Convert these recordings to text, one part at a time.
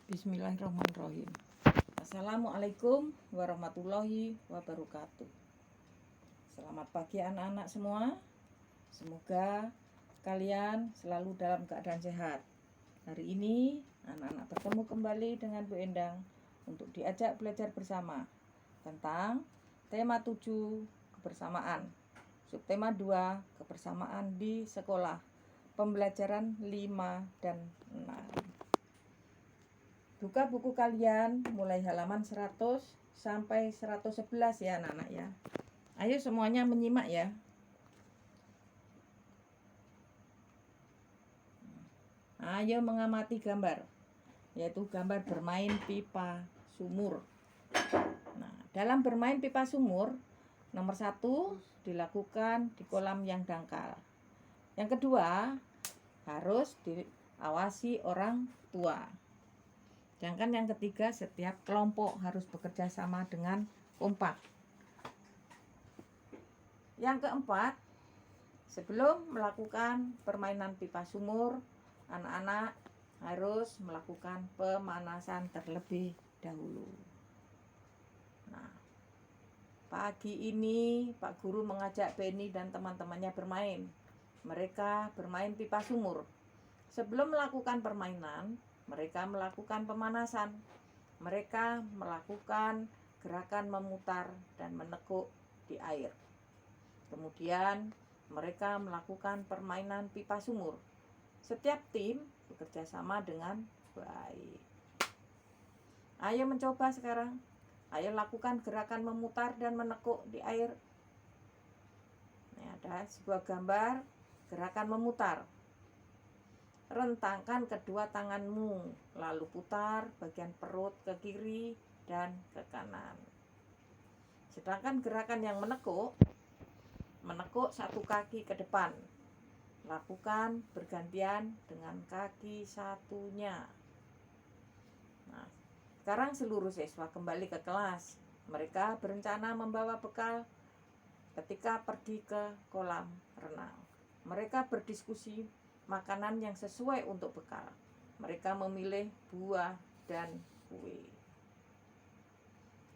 Bismillahirrahmanirrahim. Assalamualaikum warahmatullahi wabarakatuh. Selamat pagi anak-anak semua. Semoga kalian selalu dalam keadaan sehat. Hari ini anak-anak bertemu kembali dengan Bu Endang untuk diajak belajar bersama tentang tema 7 kebersamaan. Subtema 2 kebersamaan di sekolah. Pembelajaran 5 dan 6. Buka buku kalian mulai halaman 100 sampai 111 ya anak-anak ya. Ayo semuanya menyimak ya. Ayo mengamati gambar, yaitu gambar bermain pipa sumur. Nah, dalam bermain pipa sumur, nomor 1 dilakukan di kolam yang dangkal. Yang kedua, harus diawasi orang tua. Sedangkan yang ketiga, setiap kelompok harus bekerja sama dengan kompak. Yang keempat, sebelum melakukan permainan pipa sumur, anak-anak harus melakukan pemanasan terlebih dahulu. Nah, pagi ini Pak Guru mengajak Benny dan teman-temannya bermain. Mereka bermain pipa sumur. Sebelum melakukan permainan, mereka melakukan pemanasan. Mereka melakukan gerakan memutar dan menekuk di air. Kemudian mereka melakukan permainan pipa sumur. Setiap tim bekerja sama dengan baik. Ayo mencoba sekarang. Ayo lakukan gerakan memutar dan menekuk di air. Ini ada sebuah gambar gerakan memutar. Rentangkan kedua tanganmu, lalu putar bagian perut ke kiri dan ke kanan. Sedangkan gerakan yang menekuk satu kaki ke depan. Lakukan bergantian dengan kaki satunya. Nah, sekarang seluruh siswa kembali ke kelas. Mereka berencana membawa bekal ketika pergi ke kolam renang. Mereka berdiskusi makanan yang sesuai untuk bekal. Mereka memilih buah dan kue.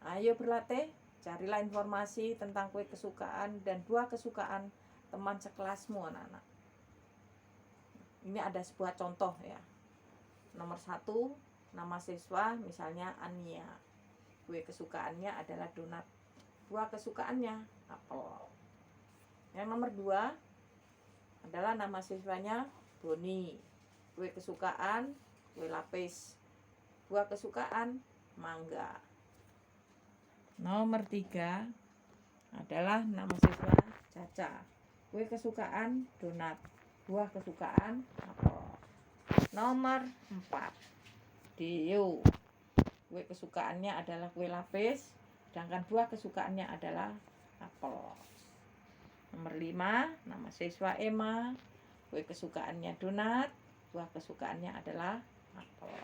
Ayo berlatih, carilah informasi tentang kue kesukaan dan buah kesukaan teman sekelasmu anak-anak. Ini ada sebuah contoh ya. Nomor 1, nama siswa misalnya Ania. Kue kesukaannya adalah donat. Buah kesukaannya apel. Yang nomor 2 adalah nama siswanya Boni. Kue kesukaan kue lapis. Buah kesukaan mangga. Nomor 3 adalah nama siswa Caca. Kue kesukaan donat. Buah kesukaan apel. Nomor 4 Dio. Kue kesukaannya adalah kue lapis, sedangkan buah kesukaannya adalah apel. Nomor 5 nama siswa Emma. Kue kesukaannya donat, buah kesukaannya adalah apel.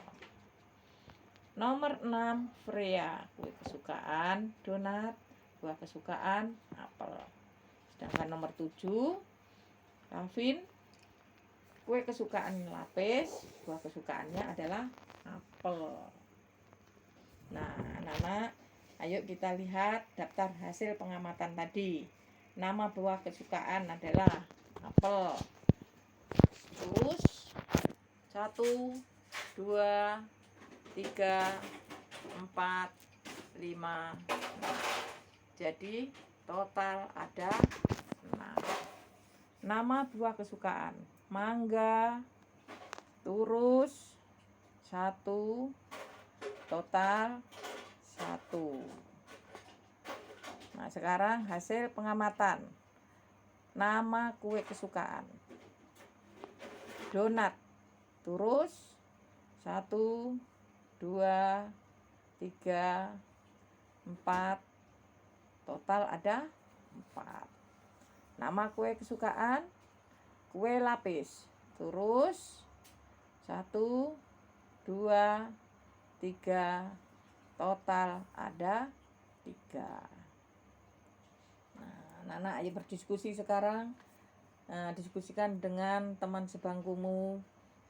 Nomor 6 Freya. Kue kesukaan donat, buah kesukaan apel. Sedangkan nomor 7 Calvin. Kue kesukaan lapis, buah kesukaannya adalah apel. Nah, anak-anak, ayo kita lihat daftar hasil pengamatan tadi. Nama buah kesukaan adalah apel. Terus 1, 2, 3, 4, 5. Jadi total ada 6. Nama buah kesukaan mangga, turus 1, total 1. Nah, sekarang hasil pengamatan. Nama kue kesukaan donat, turus 1, 2, 3, 4, total ada 4. Nama kue kesukaan kue lapis, turus 1, 2, 3, total ada 3. Nah, anak-anak ayo berdiskusi sekarang. Diskusikan dengan teman sebangkumu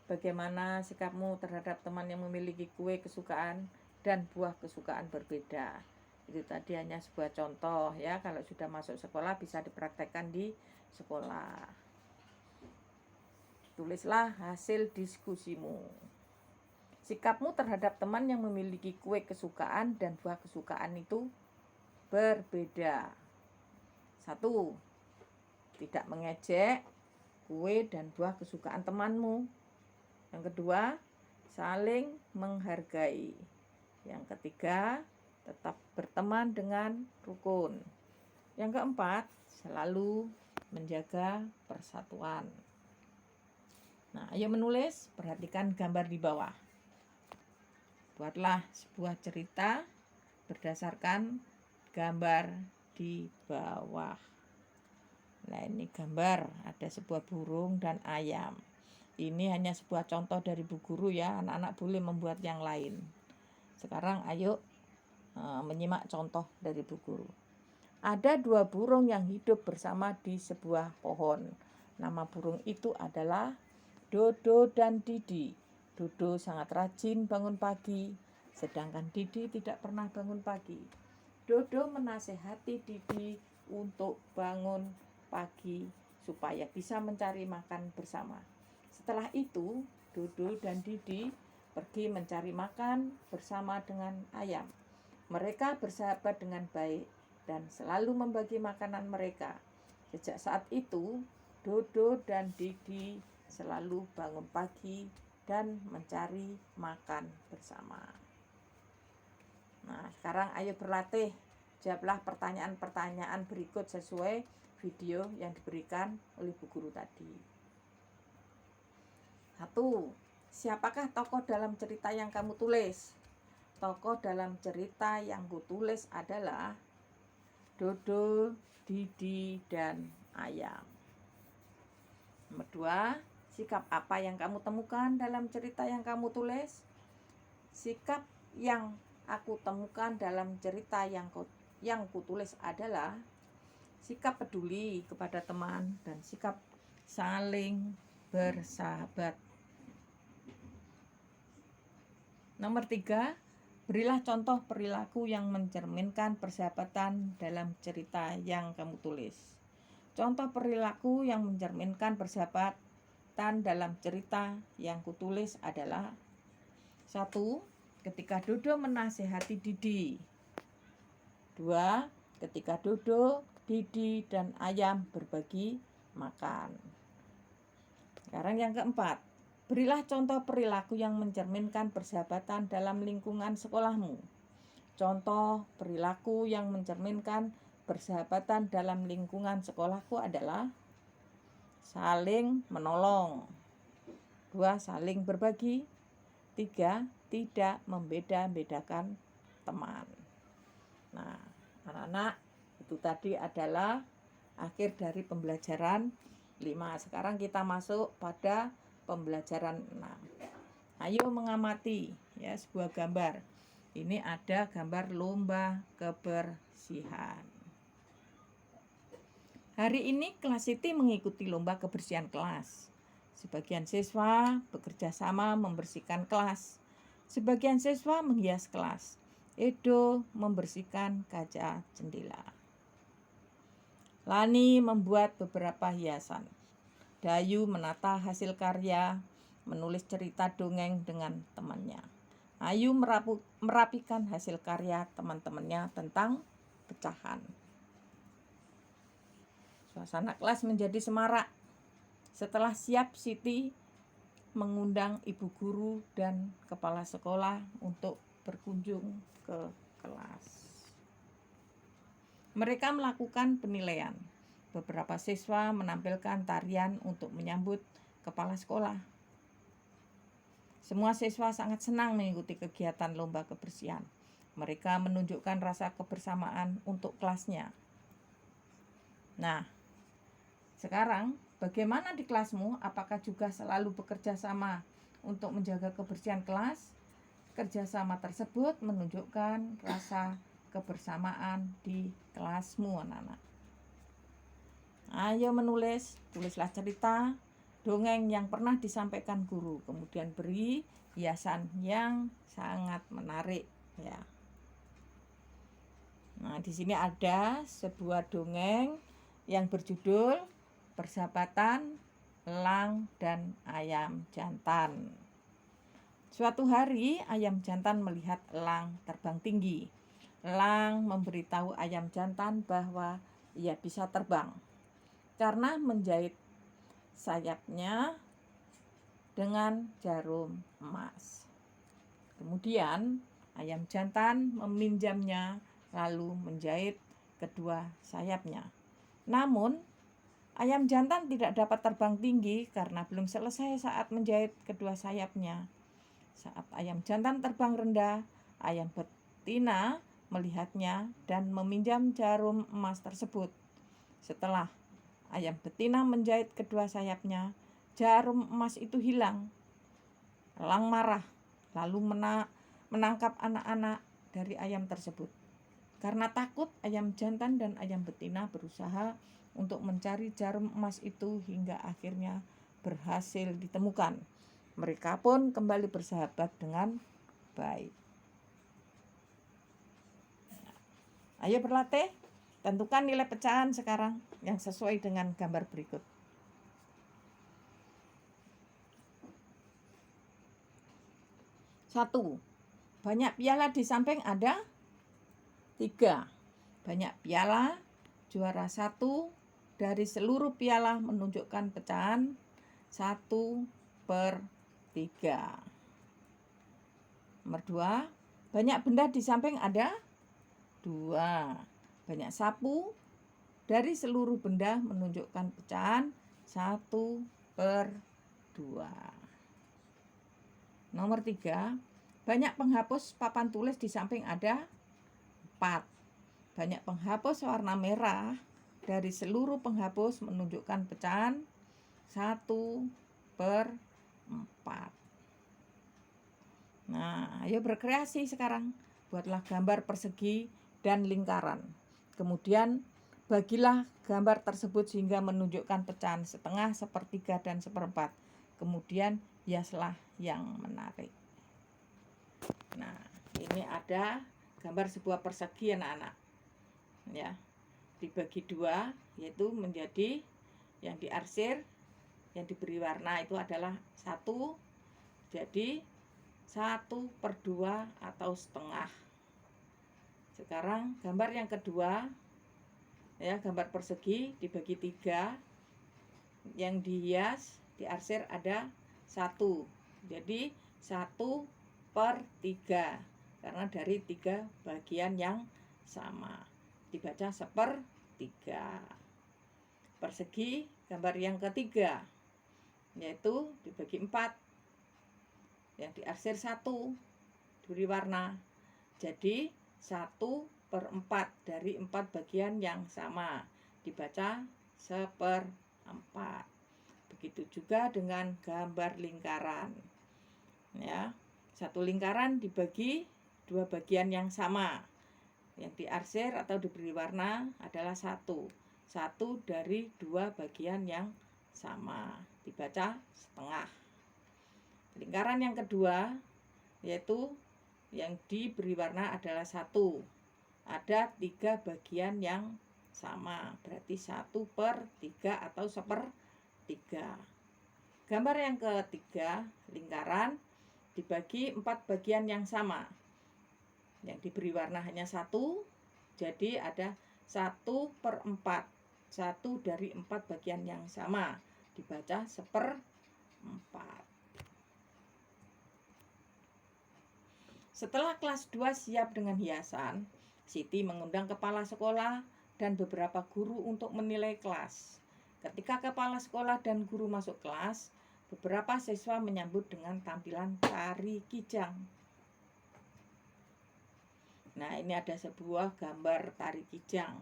bagaimana sikapmu terhadap teman yang memiliki kue kesukaan dan buah kesukaan berbeda. Itu tadi hanya sebuah contoh ya, kalau sudah masuk sekolah bisa dipraktekkan di sekolah. Tulislah hasil diskusimu. Sikapmu terhadap teman yang memiliki kue kesukaan dan buah kesukaan itu berbeda. 1. Tidak mengejek kue dan buah kesukaan temanmu. Yang kedua, saling menghargai. Yang ketiga, tetap berteman dengan rukun. Yang keempat, selalu menjaga persatuan. Nah, ayo menulis, perhatikan gambar di bawah. Buatlah sebuah cerita berdasarkan gambar di bawah. Nah, ini gambar, ada sebuah burung dan ayam. Ini hanya sebuah contoh dari Bu Guru ya, anak-anak boleh membuat yang lain. Sekarang ayo menyimak contoh dari Bu Guru. Ada 2 burung yang hidup bersama di sebuah pohon. Nama burung itu adalah Dodo dan Didi. Dodo sangat rajin bangun pagi, sedangkan Didi tidak pernah bangun pagi. Dodo menasehati Didi untuk bangun pagi supaya bisa mencari makan bersama. Setelah itu, Dodo dan Didi pergi mencari makan bersama dengan ayam. Mereka bersahabat dengan baik dan selalu membagi makanan mereka. Sejak saat itu, Dodo dan Didi selalu bangun pagi dan mencari makan bersama. Nah, sekarang ayo berlatih. Jawablah pertanyaan-pertanyaan berikut sesuai video yang diberikan oleh Bu Guru tadi. 1. Siapakah tokoh dalam cerita yang kamu tulis? Tokoh dalam cerita yang kutulis adalah Dodo, Didi, dan ayam. Nomor 2. Sikap apa yang kamu temukan dalam cerita yang kamu tulis? Sikap yang aku temukan dalam cerita yang kutulis adalah sikap peduli kepada teman dan sikap saling bersahabat. Nomor 3. Berilah contoh perilaku yang mencerminkan persahabatan dalam cerita yang kamu tulis. Contoh perilaku yang mencerminkan persahabatan dalam cerita yang kutulis adalah 1. Ketika Dodo menasehati Didi. 2. Ketika Dodo, Didi, dan ayam berbagi makan. Sekarang yang keempat. Berilah contoh perilaku yang mencerminkan persahabatan dalam lingkungan sekolahmu. Contoh perilaku yang mencerminkan persahabatan dalam lingkungan sekolahku adalah saling menolong. 2. Saling berbagi. 3. Tidak membeda-bedakan teman. Nah, anak-anak, itu tadi adalah akhir dari pembelajaran 5. Sekarang kita masuk pada pembelajaran 6. Ayo mengamati ya sebuah gambar. Ini ada gambar lomba kebersihan. Hari ini kelas Siti mengikuti lomba kebersihan kelas. Sebagian siswa bekerja sama membersihkan kelas. Sebagian siswa menghias kelas. Edo membersihkan kaca jendela. Lani membuat beberapa hiasan. Dayu menata hasil karya, menulis cerita dongeng dengan temannya. Ayu merapikan hasil karya teman-temannya tentang pecahan. Suasana kelas menjadi semarak. Setelah siap, Siti mengundang ibu guru dan kepala sekolah untuk berkunjung ke kelas. Mereka melakukan penilaian. Beberapa siswa menampilkan tarian untuk menyambut kepala sekolah. Semua siswa sangat senang mengikuti kegiatan lomba kebersihan. Mereka menunjukkan rasa kebersamaan untuk kelasnya. Nah, sekarang bagaimana di kelasmu? Apakah juga selalu bekerja sama untuk menjaga kebersihan kelas? Kerjasama tersebut menunjukkan rasa kebersamaan di kelasmu, anak-anak. Ayo menulis, tulislah cerita dongeng yang pernah disampaikan guru, kemudian beri hiasan yang sangat menarik ya. Nah, di sini ada sebuah dongeng yang berjudul Persahabatan Elang dan Ayam Jantan. Suatu hari ayam jantan melihat elang terbang tinggi. Elang memberitahu ayam jantan bahwa ia bisa terbang karena menjahit sayapnya dengan jarum emas. Kemudian ayam jantan meminjamnya lalu menjahit kedua sayapnya. Namun ayam jantan tidak dapat terbang tinggi karena belum selesai saat menjahit kedua sayapnya. Saat ayam jantan terbang rendah, ayam betina melihatnya dan meminjam jarum emas tersebut. Setelah ayam betina menjahit kedua sayapnya, jarum emas itu hilang. Elang marah, lalu menangkap anak-anak dari ayam tersebut. Karena takut, ayam jantan dan ayam betina berusaha untuk mencari jarum emas itu hingga akhirnya berhasil ditemukan. Mereka pun kembali bersahabat dengan baik. Ayo berlatih, tentukan nilai pecahan sekarang yang sesuai dengan gambar berikut. 1. Banyak piala di samping ada 3. Banyak piala, juara 1 dari seluruh piala menunjukkan pecahan 1/3. Nomor 2. Banyak benda di samping ada 2. Banyak sapu dari seluruh benda menunjukkan pecahan 1/2. Nomor 3. Banyak penghapus papan tulis di samping ada 4. Banyak penghapus warna merah dari seluruh penghapus menunjukkan pecahan 1/4. Nah, ayo berkreasi sekarang. Buatlah gambar persegi dan lingkaran. Kemudian bagilah gambar tersebut sehingga menunjukkan pecahan setengah, sepertiga, dan seperempat. Kemudian hiaslah yang menarik. Nah, ini ada gambar sebuah persegi anak-anak. Ya, dibagi 2, yaitu menjadi yang diarsir, yang diberi warna itu adalah 1, jadi 1/2 atau setengah. Sekarang gambar yang kedua, ya, gambar persegi dibagi 3, yang dihias, diarsir ada 1, jadi 1/3 karena dari 3 bagian yang sama, dibaca 1/3. Persegi gambar yang ketiga, yaitu dibagi 4, yang diarsir 1, diberi warna, jadi 1/4 dari 4 bagian yang sama, dibaca 1/4. Begitu juga dengan gambar lingkaran. Ya, satu lingkaran dibagi 2 bagian yang sama. Yang diarsir atau diberi warna adalah 1 dari 2 bagian yang sama, dibaca setengah. Lingkaran yang kedua, yaitu yang diberi warna adalah 1. Ada 3 bagian yang sama, berarti 1/3 atau 1/3. Gambar yang ketiga, lingkaran dibagi 4 bagian yang sama. Yang diberi warna hanya 1, jadi ada 1/4. 1 dari 4 bagian yang sama, dibaca 1/4. Setelah kelas 2 siap dengan hiasan, Siti mengundang kepala sekolah dan beberapa guru untuk menilai kelas. Ketika kepala sekolah dan guru masuk kelas, beberapa siswa menyambut dengan tampilan tari kijang. Nah, ini ada sebuah gambar tari kijang.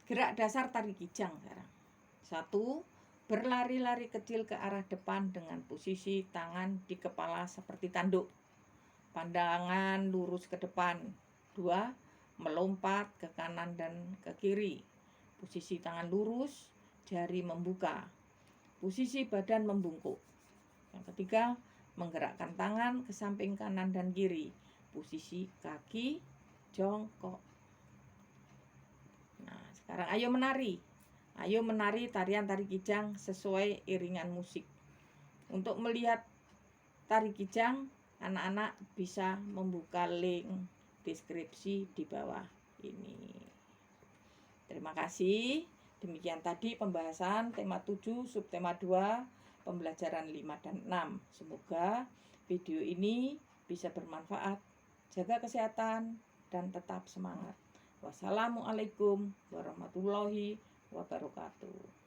Gerak dasar tari kijang sekarang. 1. Berlari-lari kecil ke arah depan dengan posisi tangan di kepala seperti tanduk. Pandangan lurus ke depan. 2. Melompat ke kanan dan ke kiri. Posisi tangan lurus, jari membuka. Posisi badan membungkuk. Yang ketiga, menggerakkan tangan ke samping kanan dan kiri. Posisi kaki jongkok. Nah, sekarang ayo menari. Ayo menari tarian tari kijang sesuai iringan musik. Untuk melihat tari kijang, anak-anak bisa membuka link deskripsi di bawah ini. Terima kasih. Demikian tadi pembahasan tema 7, subtema 2, pembelajaran 5 dan 6. Semoga video ini bisa bermanfaat. Jaga kesehatan dan tetap semangat. Wassalamualaikum warahmatullahi wabarakatuh.